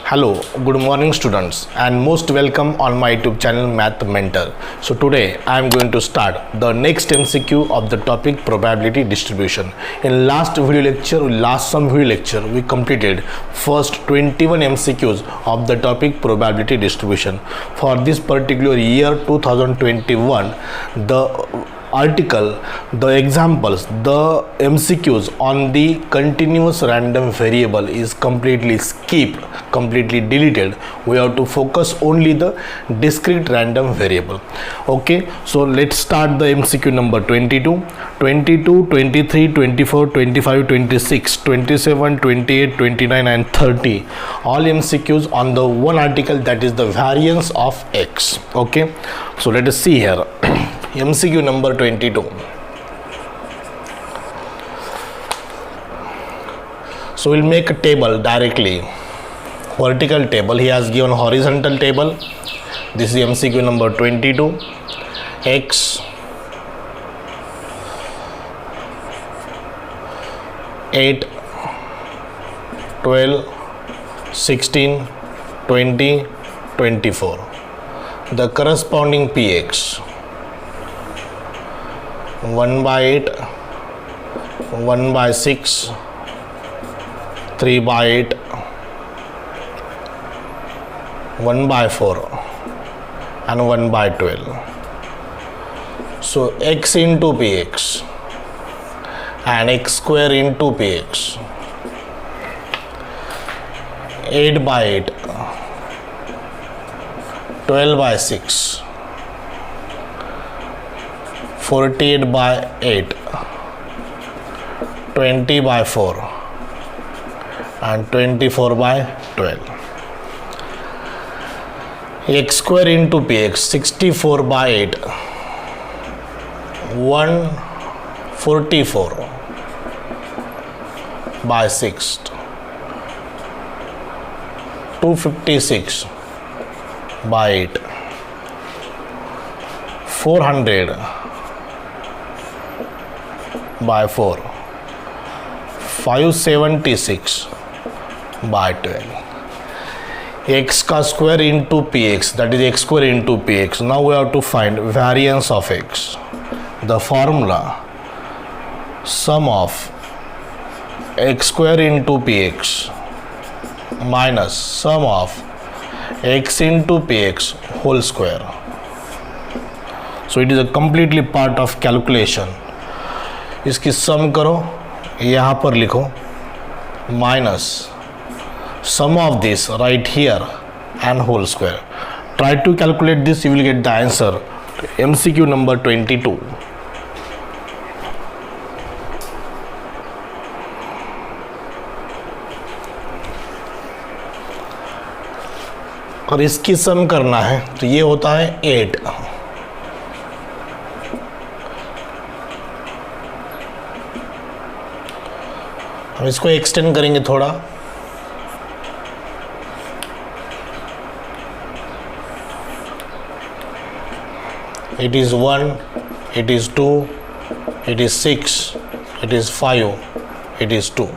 Hello, good morning students and most welcome on my YouTube channel Math Mentor. So today I am going to start the next MCQ of the topic probability distribution. In last some video lecture we completed first 21 MCQs of the topic probability distribution. For this particular year 2021, the article, the examples, the MCQs on the continuous random variable is completely skipped, completely deleted. We have to focus only the discrete random variable. Okay, so let's start the MCQ number 22, 23, 24, 25, 26, 27, 28, 29 and 30. All MCQs on the one article, that is the variance of x. Okay, so let us see here. MCQ number 22. So we'll make a table directly. Vertical table. He has given horizontal table. This is MCQ number 22. X, 8, 12, 16, 20, 24. The corresponding PX. 1 by 8, 1 by 6, 3 by 8, 1 by 4 and 1 by 12. So x into px and x square into px. 8 by 8, 12 by 6, 48 by 8, 20 by 4 and 24 by 12. X square into px, 64 by 8, 144 by 6, 256 by 8, 400 by 4, 576 by 12. X का square into px, that is x square into px. Now we have to find variance of x. The formula, sum of x square into px minus sum of x into px whole square. So it is a completely part of calculation. इसकी सम करो, यहाँ पर लिखो, minus sum of this right here and whole square. Try to calculate this, you will get the answer. MCQ number 22. और इसकी सम करना है तो ये होता है 8. हम इसको एक्सटेंड करेंगे थोड़ा. It is 1, it is 2, it is 6, it is 5, it is 2.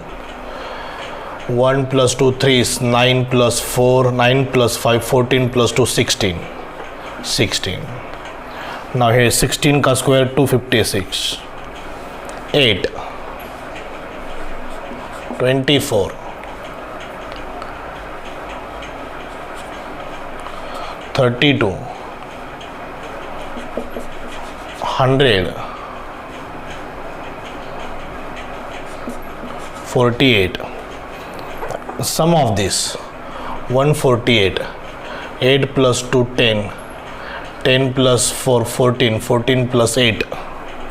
1 plus 2, 3 is 9 plus 4, 9 plus 5, 14 plus 2, 16. 16. Now here 16 का square 256. 8. 24, 32, 100, 48. Sum of this 148. 8 plus 2, 10, 10 plus 4, 14, 14 plus 8,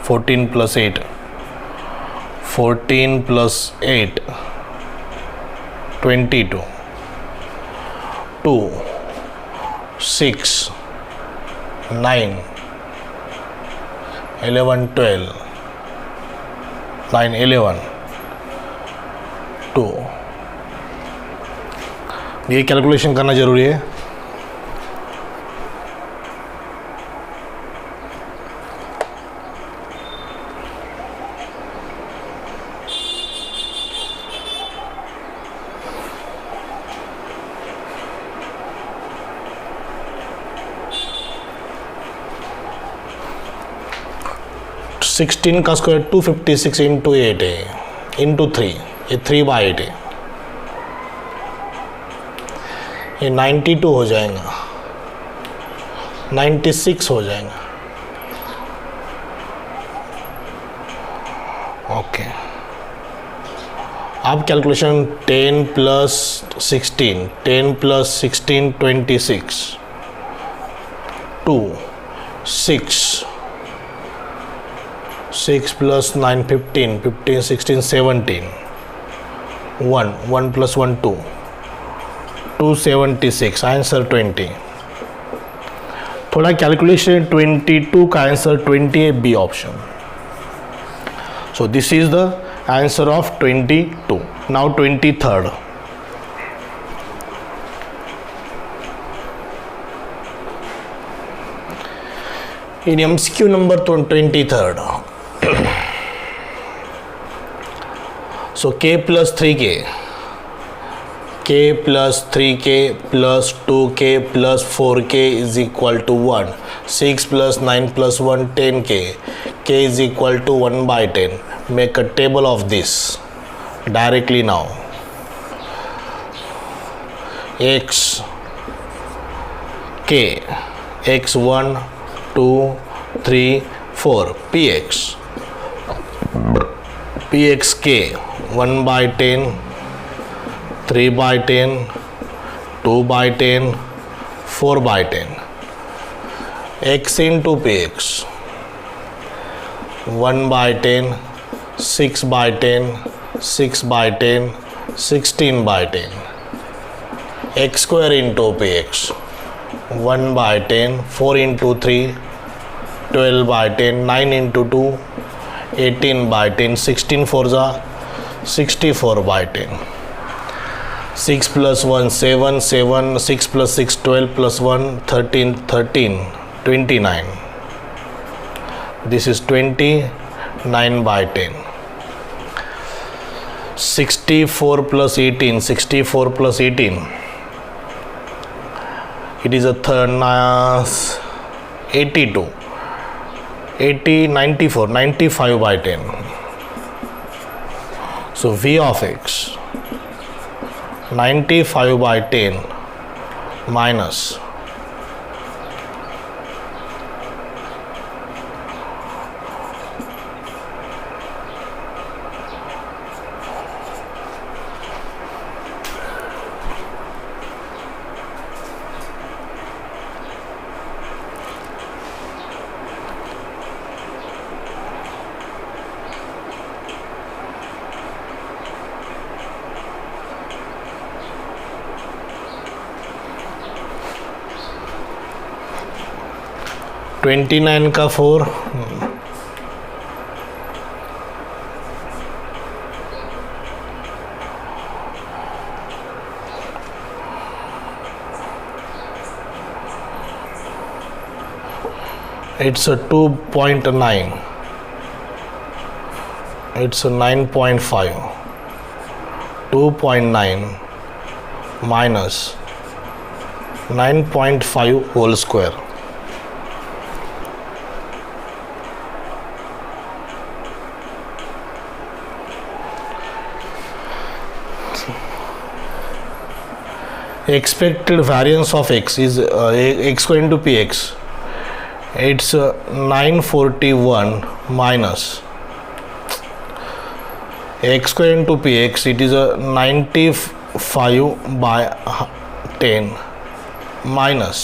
14 plus 8, 14 plus 8, 22, 2, 6, 9, 11, 12, 9, 11, 2. ये कैलकुलेशन करना जरूरी है. 16 का स्क्वायर 256 इंटू 8 है, इंटू 3, ये 3/8 है, ये 92 हो जाएगा, 96 हो जाएगा। ओके, अब calculation 10 plus 16, 10 plus 16 26, 2 6, 6 plus 9 15, 15 16 17, 1 1 plus 1 2, 276, answer 20। थोड़ा कैलकुलेशन 22 का आंसर 20 है, B option. So this is the answer of 22। Now 23rd। in MCQ number 23rd, so k plus 3k, k plus 3k plus 2k plus 4k is equal to 1, 6 plus 9 plus 1 10k, k is equal to 1/10. Make a table of this directly now. X k, x1 2 3 4, px, pxk 1/10, 3/10, 2/10, 4/10, x into px 1/10, 6/10, 6/10, 16/10, x square into px 1/10, 4 into 3 12/10, 9 into 2 18/10, 16 4s are 64/10, 6 plus 1 7, 7, 6 plus 6 12 plus 1 13, 13, 29. This is 29/10. 64 plus 18, 64 plus 18, it is a 82, 80, 94, 95/10. So V of x 95/10 minus 29 का 4, it's a 2.9, it's a 9.5, 2.9 minus 9.5 whole square. Expected variance of x is x square into px, it's 941 minus x square into px, it is a 95/10 minus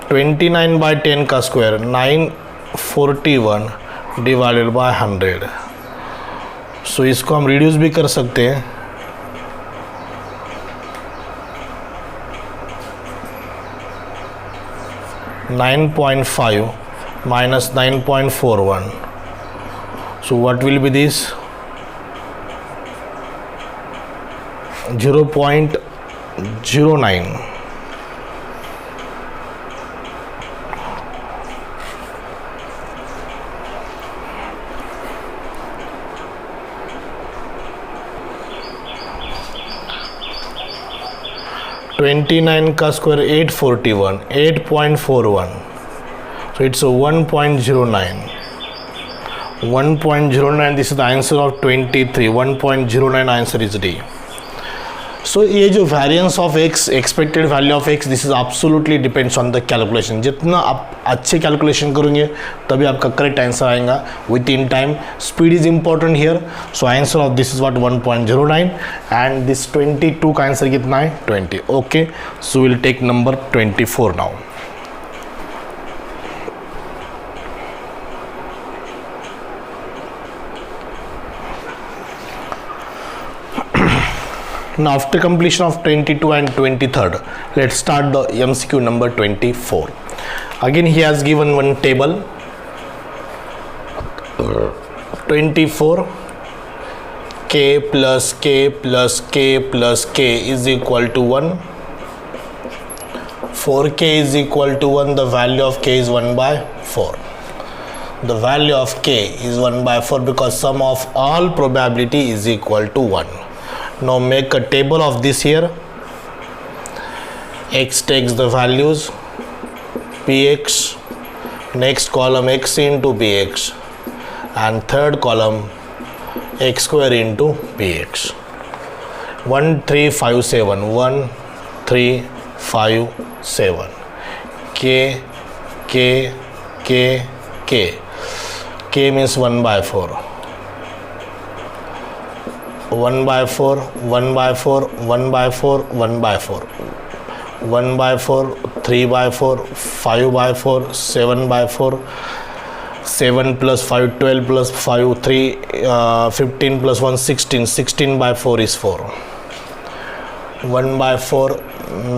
29/10 का square 941 divided by 100। सो इसको हम reduce भी कर सकते हैं, 9.5 minus 9.41. So what will be this? 0.09. $29 का square 841, 8.41, so it's a 1.09. 1.09, this is the answer of 23. 1.09 answer is D. So ये जो variance of x, expected value of x, this is absolutely depends on the calculation. जितना आप अच्छे calculation करेंगे तभी आपका correct answer आएगा within time. Speed is important here. So answer of this is what 1.09 and this 22 का answer कितना है 20. Okay, so will take number 24 now. Now after completion of 22 and 23rd, let's start the MCQ number 24. Again he has given one table. 24 k plus k plus k plus k is equal to 1. 4k is equal to 1. The value of k is 1 by 4. The value of k is 1 by 4 because sum of all probability is equal to 1. Now make a table of this here. X takes the values px, next column x into px, and third column x square into px. 1 3 5 7 1 3 5 7 k k k k k means 1 by 4. 1 by 4, 1 by 4, 1 by 4, 1 by 4, 1 by 4, 3 by 4, 5 by 4, 7 by 4, 7 plus 5, 12 plus 5, 3, 15 plus 1, 16, 16 by 4 is 4, 1 by 4,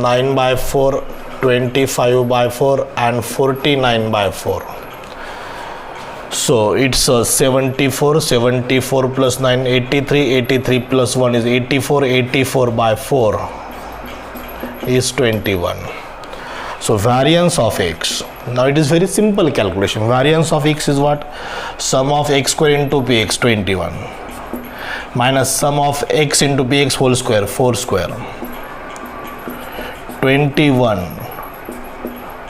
9 by 4, 25 by 4 and 49 by 4. So it's 74, 74 plus 9, 83, 83 plus 1 is 84, 84 by 4 is 21. So variance of x. Now it is very simple calculation. Variance of x is what? Sum of x square into px 21 minus sum of x into px whole square 4 square. 21.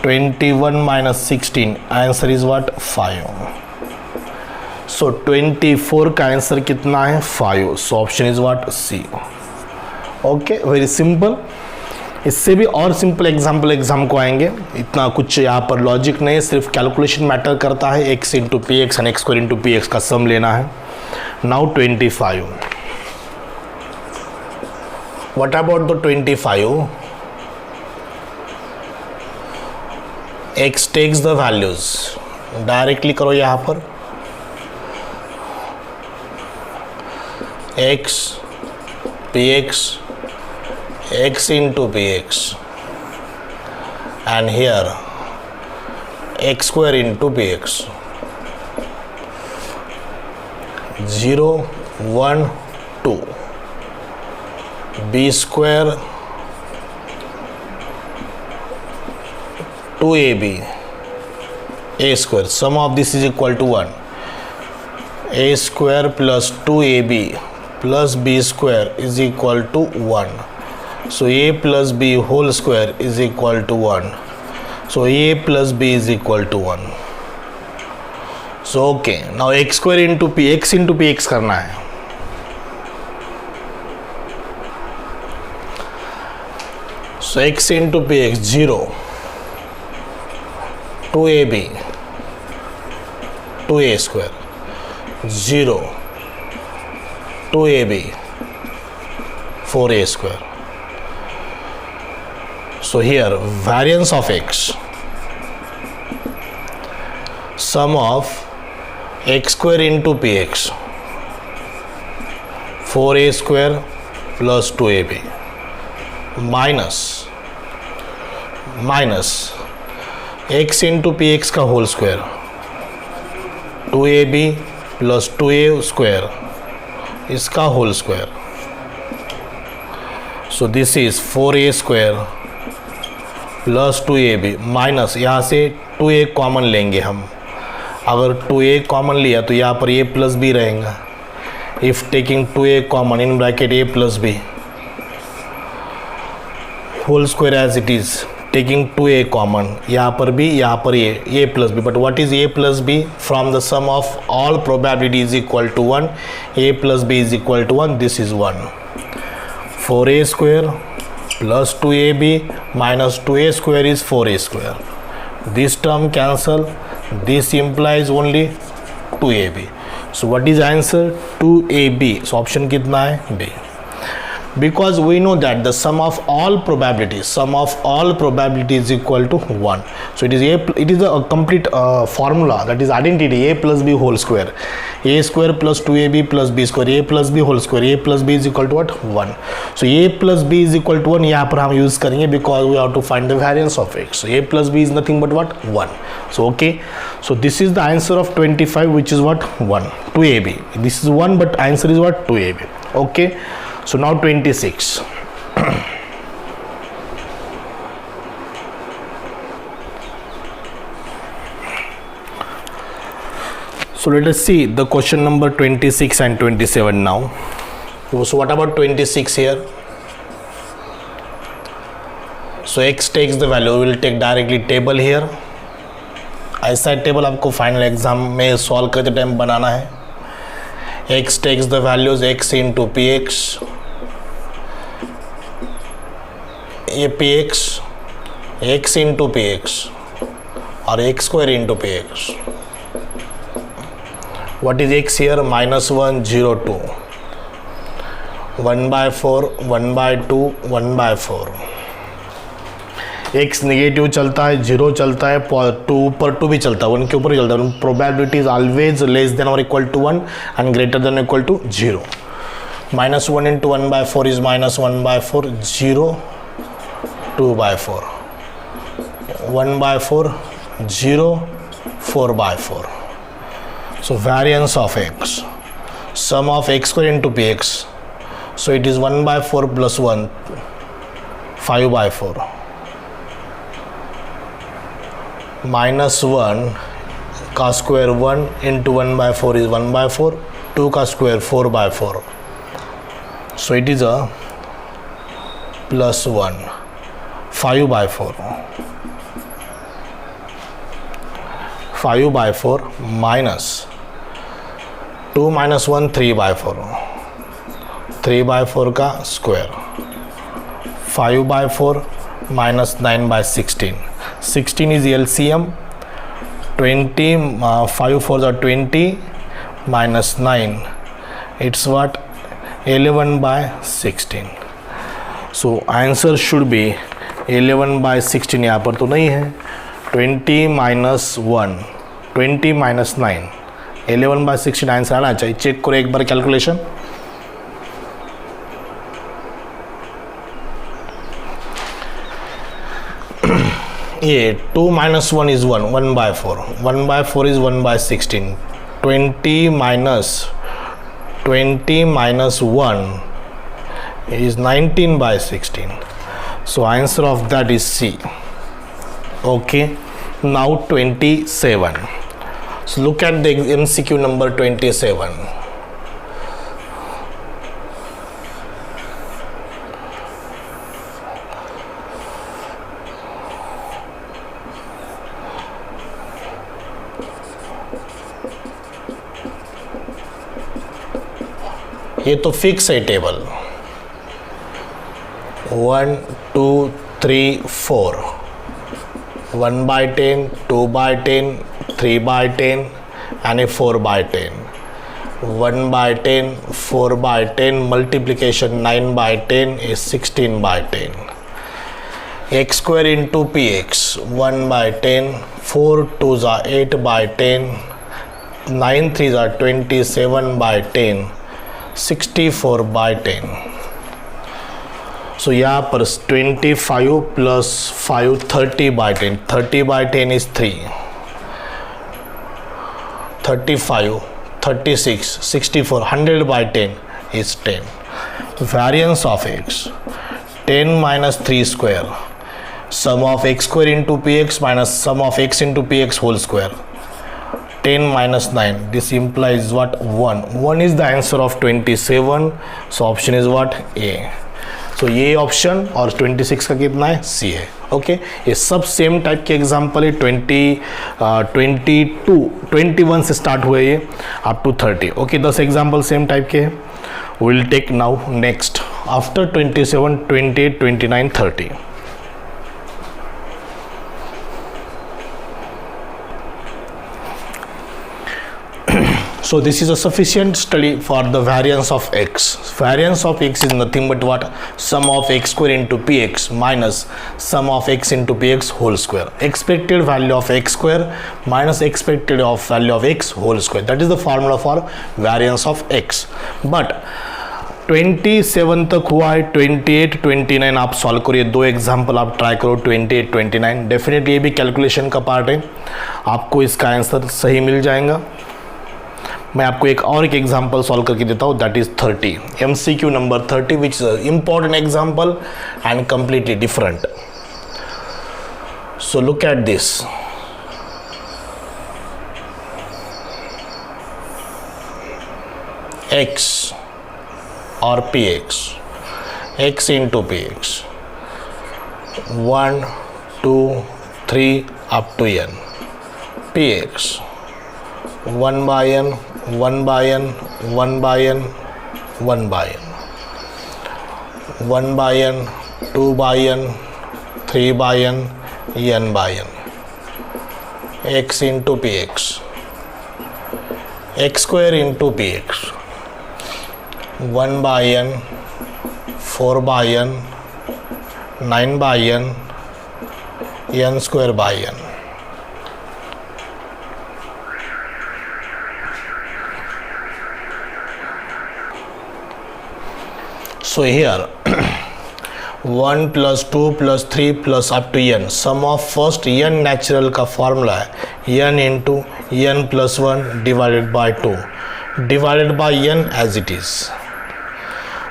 21 minus 16. Answer is what? 5. So 24 का answer कितना है 5. So option is what C. Okay, very simple. इससे भी और simple exam को आएंगे. इतना कुछ यहाँ पर लॉजिक नहीं है, सिर्फ कैलकुलेशन मैटर करता है. x into p x and x square into p x का सम लेना है. Now 25. What about the 25? x takes the values. Directly करो यहाँ पर. x px x into px and here x square into px. 0 1 2 b square 2ab a square. Sum of this is equal to 1. a square plus 2ab plus b square is equal to 1. So a plus b whole square is equal to 1. So a plus b is equal to 1. So okay, now x square into p, x into px करना है. So x into px 0, 2ab 2a square 0, 2ab 4a square. So here variance of x, sum of x square into px 4a square plus 2ab minus x into px का whole square 2ab plus 2a square इसका whole square. So this is 4a square plus 2ab minus यहाँ से 2a common लेंगे हम. अगर 2a common लिया तो यहाँ पर a प्लस b रहेगा. If taking 2a common in bracket a plus b whole square as it is taking 2a common, यहाँ पर b, यहाँ पर a plus b, but what is a plus b? From the sum of all probability is equal to 1, a plus b is equal to 1, this is 1. 4a square plus 2ab minus 2a square is 4a square. This term cancel, this implies only 2ab. So what is answer? 2ab. So option कितना है? B. Because we know that the sum of all probabilities is equal to 1. So it is a complete formula, that is identity, a plus b whole square. A square plus 2ab plus b square, a plus b whole square, a plus b is equal to what? 1. So a plus b is equal to 1 यहाँ पर हम use करेंगे because we have to find the variance of x. So a plus b is nothing but what? 1. So okay, so this is the answer of 25, which is what? 1. 2ab. This is 1, but answer is what? 2ab. Okay. So now 26. So let us see the question number 26 and 27 now. So what about 26 here? So x takes the value, we will take directly table here. ऐसा table आपको final exam में solve करते time बनाना है. x takes the values x into px, ये px, x into px और x square into px. What is x here? -1, 0, 2, 1/4, 1/2, 1/4. x negative चलता है, 0 चलता है, 2 ऊपर 2 भी चलता है, 1 के ऊपर भी चलता है. Probability is always less than और equal to 1 and greater than equal to 0. -1 into 1/4 is -1/4, 0, 2/4, 1/4, 0, 4/4. So variance of x, sum of x square into px. So it is 1/4 plus 1, 5/4. -1 का स्क्वायर 1 into 1/4 is 1/4, 2 का square 4/4. So it is a plus 1, 5/4. 5/4 minus 2 minus 1, 3/4. 3/4 का square. 5/4 minus 9/16. 16 is LCM. 20, 5 4s are 20 minus 9. It's what? 11/16. So answer should be 11/16. यहाँ पर तो नहीं है. 20 minus 1, 20 minus 9, 11/16 answer आना चाहिए. चेक करो एक बार कैलकुलेशन. ये 2 minus 1 is 1, 1/4. 1/4 is 1/16. 20 minus 1 is 19/16. So answer of that is C. Okay. Now 27. So look at the MCQ number 27. ये तो फिक्स है table. 1 2 3 4, 1/10, 2/10, 3/10 and a 4/10. 1/10, 4/10 multiplication 9/10 is 16/10. X square into px 1/10, 4 2s are 8/10, 9 3s are 27/10, 64/10. So यहाँ पर 25 plus 5, 30/10. 30/10 is 3. 35, 36, 64, 100/10 is 10. Variance of x, 10 minus 3 square. Sum of x square into px minus sum of x into px whole square. 10 minus 9. This implies what? 1. 1 is the answer of 27. So option is what? A. So ये option और 26 का कितना है? C है. Okay, ये सब same type के example है. 21 से स्टार्ट हुए ये up to 30. Okay, 10 example same type के हैं. Will take now next after 27, 28, 29, 30. So this is a sufficient study for the variance of x. Variance of x is nothing but what? Sum of x square into px minus sum of x into px whole square. Expected value of x square minus expected of value of x whole square. That is the formula for variance of x. But 27 तक हुआ है. 28, 29 आप solve करिए. 2 example आप try करो. 28, 29 definitely ये भी calculation का पार्ट है. आपको इसका आंसर सही मिल जाएगा. मैं आपको एक और एक एग्जाम्पल सॉल्व करके देता हूँ. That is 30. MCQ number 30 which is important example and completely different. So look at this. x or px, x into px, 1, 2, 3 up to n. px 1 by n, 1 by n, 1 by n, 1 by n, 1 by n, 2 by n, 3 by n, n by n. x into px, x square into px, 1 by n, 4 by n, 9 by n, n square by n. So here 1 plus 2 plus 3 plus up to n, sum of first n natural का formula है n into n plus 1 divided by 2 divided by n as it is.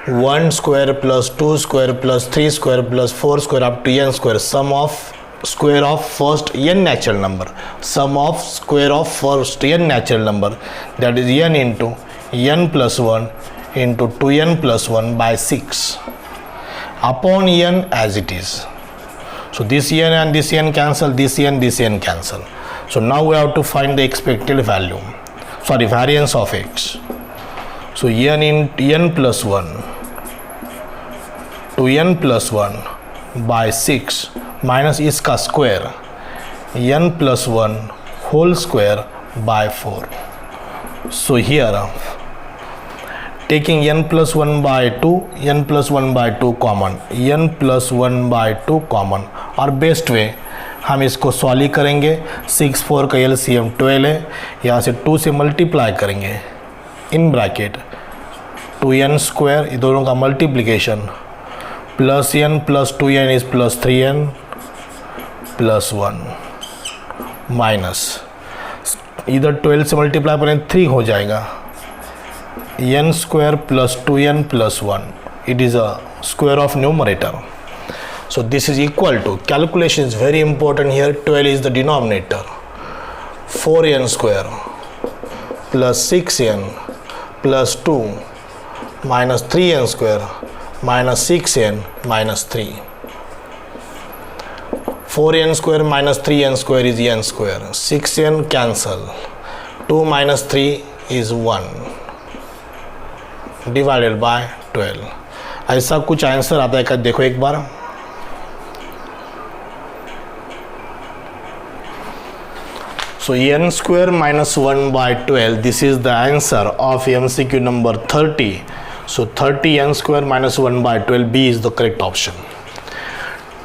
1 square plus 2 square plus 3 square plus 4 square up to n square, sum of square of first n natural number, sum of square of first n natural number, that is n into n plus 1 into 2n plus 1 by 6 upon n as it is. So this n and this n cancel, this n cancel. So now we have to find the expected value, sorry, variance of x. So n in n plus 1 to n plus 1 by 6 minus इसका square n plus 1 whole square by 4. So here taking n plus 1 by 2, n plus 1 by 2 common, n plus 1 by 2 common, और best way हम इसको solve ही करेंगे. 6, 4 का LCM 12 है. यहाँ से 2 से मल्टीप्लाई करेंगे इन ब्रैकेट 2n स्क्वायर, ये दोनों का multiplication plus n plus 2n is plus 3n plus 1 minus इधर 12 से मल्टीप्लाई करें 3 हो जाएगा n square plus 2n plus 1. It is a square of numerator. So this is equal to, calculation is very important here, 12 is the denominator, 4n square plus 6n plus 2 minus 3n square minus 6n minus 3. 4n square minus 3n square is n square, 6n cancel, 2 minus 3 is 1 divided by 12. ऐसा कुछ answer आता है क्या, देखो एक बार. So n square minus 1 by 12, this is the answer of MCQ number 30. So 30 n square minus 1 by 12, B is the correct option.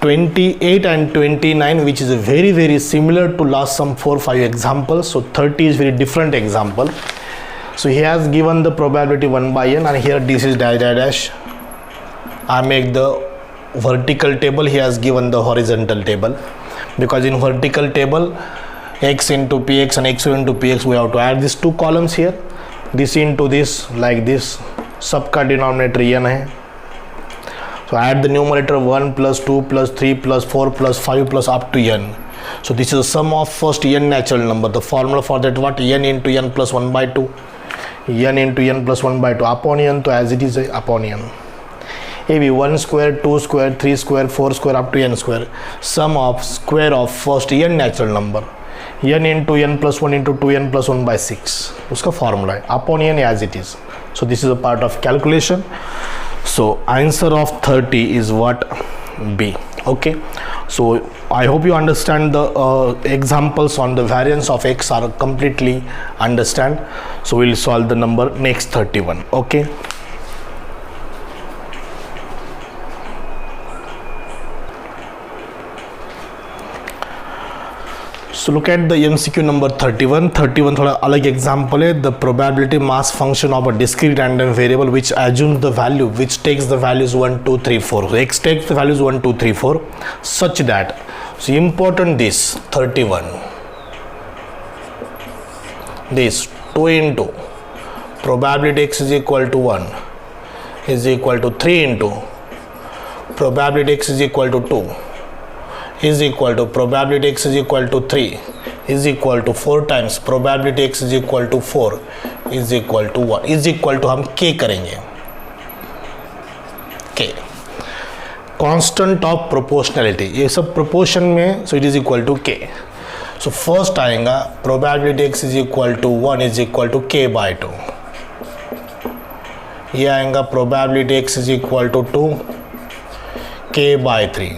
28 and 29, which is very similar to last some 4-5 examples. So 30 is very different example. So he has given the probability 1 by n, and here this is dash dash dash. I make the vertical table, he has given the horizontal table, because in vertical table x into px and x into px we have to add these two columns here, this into this like this, सबका denominator n है. So add the numerator 1 plus 2 plus 3 plus 4 plus 5 plus up to n. So this is the sum of first n natural number. The formula for that what, n into n plus 1 by 2, n into n plus 1 by 2 upon n, तो as it is upon n. ये भी 1 square 2 square 3 square 4 square up to n square, sum of square of first n natural number, n into n plus 1 into 2n plus 1 by 6, उसका formula है upon n as it is. So this is a part of calculation. So answer of 30 is what? B. Okay, so I hope you understand the examples on the variance of x are completely understand. So we'll solve the number next 31. Okay, so look at the MCQ number 31. 31 थोड़ा अलग example है. The probability mass function of a discrete random variable which assumes the value, which takes the values 1 2 3 4. So x takes the values 1 2 3 4 such that, so important this 31, this 2 into probability x is equal to 1 is equal to 3 into probability x is equal to 2 is equal to probability x is equal to 3 is equal to 4 times probability x is equal to 4 is equal to 1 is equal to हम k करेंगे. k constant of proportionality, ये सब proportion में, so it is equal to k. So first आएगा probability x is equal to 1 is equal to k by 2. ये आएगा probability x is equal to 2 k by 3.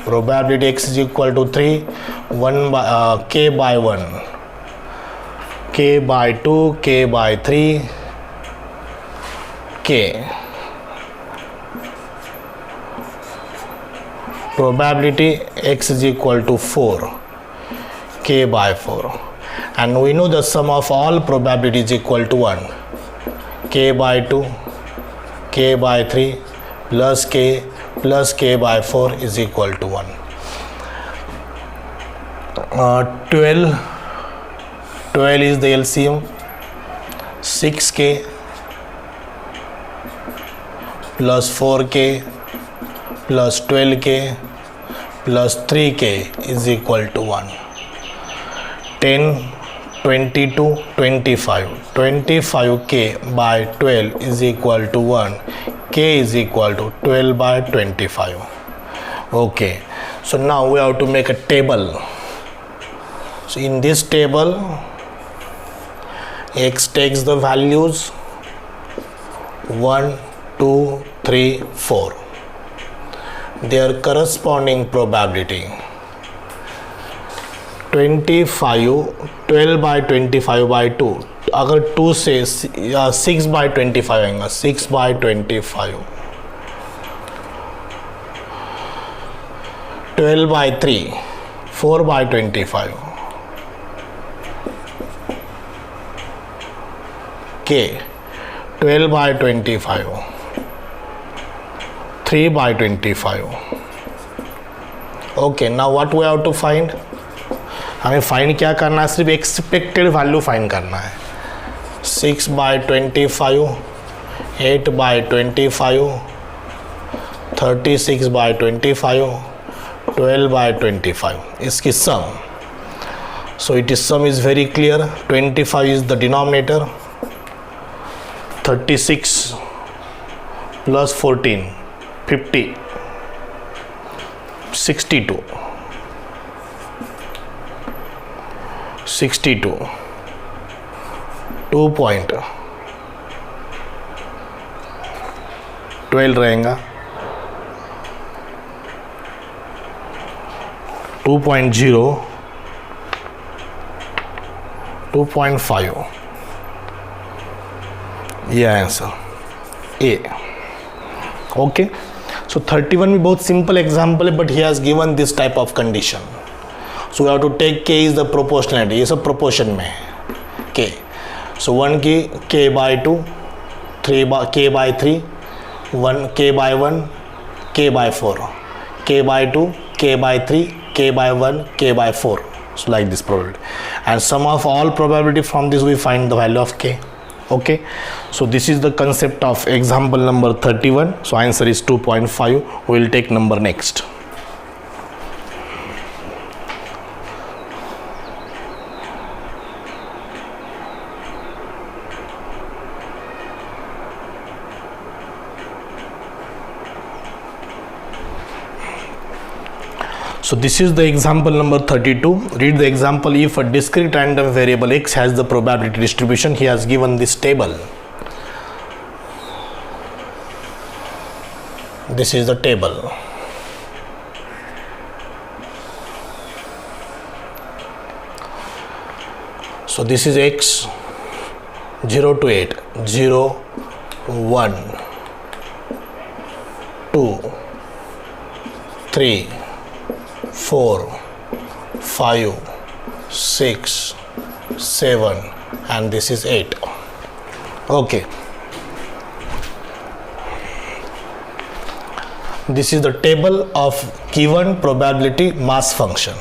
Probability x is equal to 3 1 by k by 1, k by 2, k by 3, k. Probability x is equal to 4, k by 4, and we know the sum of all probability is equal to 1, k by 2, k by 3 plus k by 4 is equal to 1. 12 is the LCM, 6k plus 4k plus 12k plus 3k is equal to 1. 10 22 25, 25k by 12 is equal to 1, k is equal to 12 by 25. Okay, so now we have to make a table. So in this table, x takes the values 1 2 3 4, their corresponding probability. 12 by 25 by 2, अगर 2 से 6 by 25 आएगा, 6 by 25, 12 by 3, 4 by 25, k 12 by 25, 3 by 25. Okay, now what we have to find? हमें find क्या करना है? सिर्फ expected value find करना है. 6 बाय 25, 8 बाय 25, 36 बाय 25, 12 बाय 25, इसकी sum. So it is sum is very clear. 25 is the denominator, 36 plus 14 50, 62, 62, 2.12 रहेगा, 2.0, 2.5, ये आंसर ए. ओके, सो 31 भी बहुत सिंपल एग्जाम्पल है, but he has given this type of condition. So we have to take k is the proportionality, ये सब proportion में है k. सो 1 की k by 2, 3 k by 3, 1 k by 1, k by 4, k by 2, k by 3, k by 1, k by 4. So like this probability, and sum of all probability from this we find the value of k. Okay, so this is the concept of example number 31. So answer is 2.5. We will take number next. So this is the example number 32. Read the example. If a discrete random variable x has the probability distribution, he has given this table. This is the table. So this is x 0 to 8, 0, 1, 2, 3, 4, 5, 6, 7, and this is 8. Okay. This is the table of given probability mass function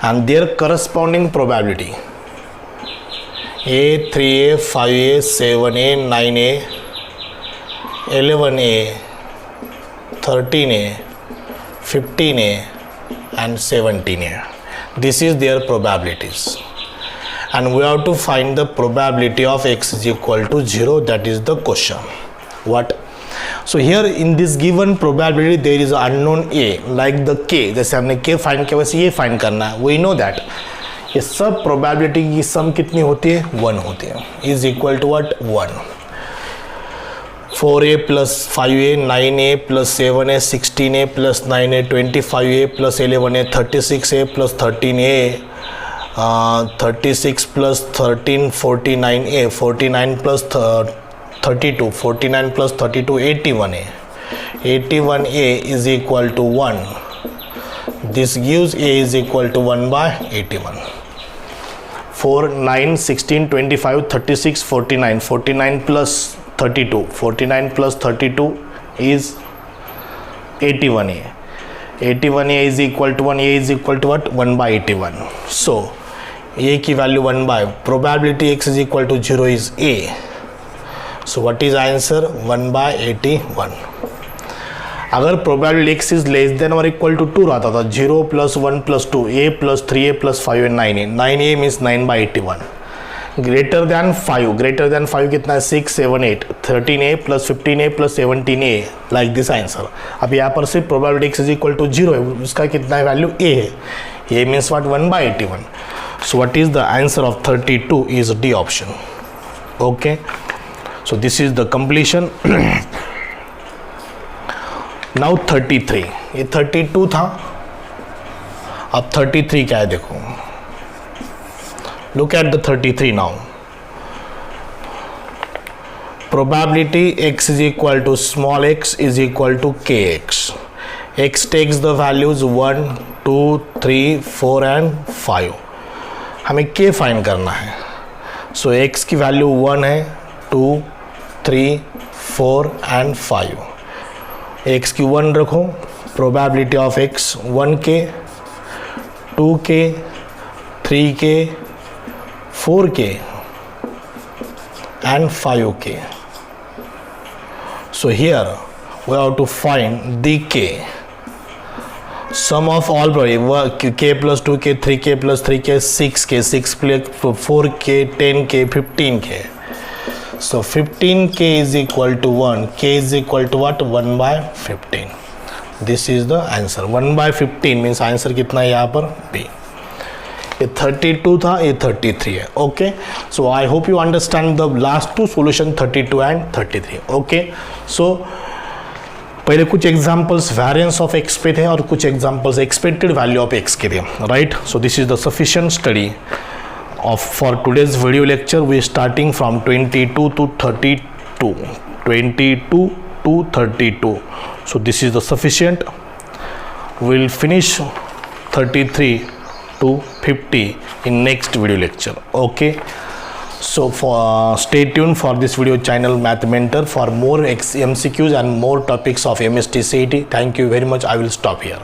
and their corresponding probability. A, 3A, 5A, 7A, 9A, 11A, 13A, 15A, and 17A. This is their probabilities. And we have to find the probability of x is equal to 0. That is the question. What? So here in this given probability there is unknown a, like the k. जैसे हमने k find किया वैसे ये find करना है. We know that. ये सब probability की सम कितनी होती है 1 होती है is equal to what 1 4a plus 5a 9a plus 7a 16a plus 9a 25a plus 11a 36a plus 13a 36 plus 13 49a 49 plus 32 49 plus 32 81a 81a is equal to 1. This gives a is equal to 1 by 81. 4, 9, 16, 25, 36, 49. 49 plus 32. 49 plus 32 is 81a. 81a is equal to 1. A is equal to what? 1 by 81. So, a की value 1 by. Probability x is equal to 0 is a. So, what is answer? 1 by 81. अगर probability x is less than और equal to 2 रहता था 0 plus 1 plus 2 a plus 3a plus 5 and 9a 9a means 9 by 81 greater than 5 कितना है 6 7 8 13a plus 15a plus 17a like this answer. अब यहाँ पर सिर्फ probability x is equal to 0 है उसका कितना है वैल्यू a है a means what 1 by 81. So what is the answer of 32 is D option. Okay so this is the completion. Now 33. ये 32 था अब 33 क्या है देखो. Look at the 33 now. Probability x is equal to small x is equal to kx. x takes the values 1 2 3 4 and 5. हमें k find करना है. सो x की वैल्यू 1 है 2 3 4 एंड 5. x की 1 रखो. Probability of x 1k 2k 3k 4k and 5k. So here we have to find the k. Sum of all k plus 2k 3k plus 3k 6k 6 plus 4k 10k 15k. So 15k is equal to 1. K is equal to what? 1 by 15. This is the answer. 1 by 15 means answer कितना है यहाँ पर B. ये 32 था ये 33 है. Okay so I hope you understand the last two solution 32 and 33. Okay so पहले कुछ एग्जांपल्स वेरिएंस ऑफ एक्स पे थे और कुछ examples expected value of x के थे. Right so this is the sufficient study of for today's video lecture. We starting from 22 to 32. 22 to 32. So this is the sufficient. We'll finish 33 to 50 in next video lecture. Okay so for stay tuned for this video channel Math Mentor for more MCQs and more topics of MST CET. Thank you very much. I will stop here.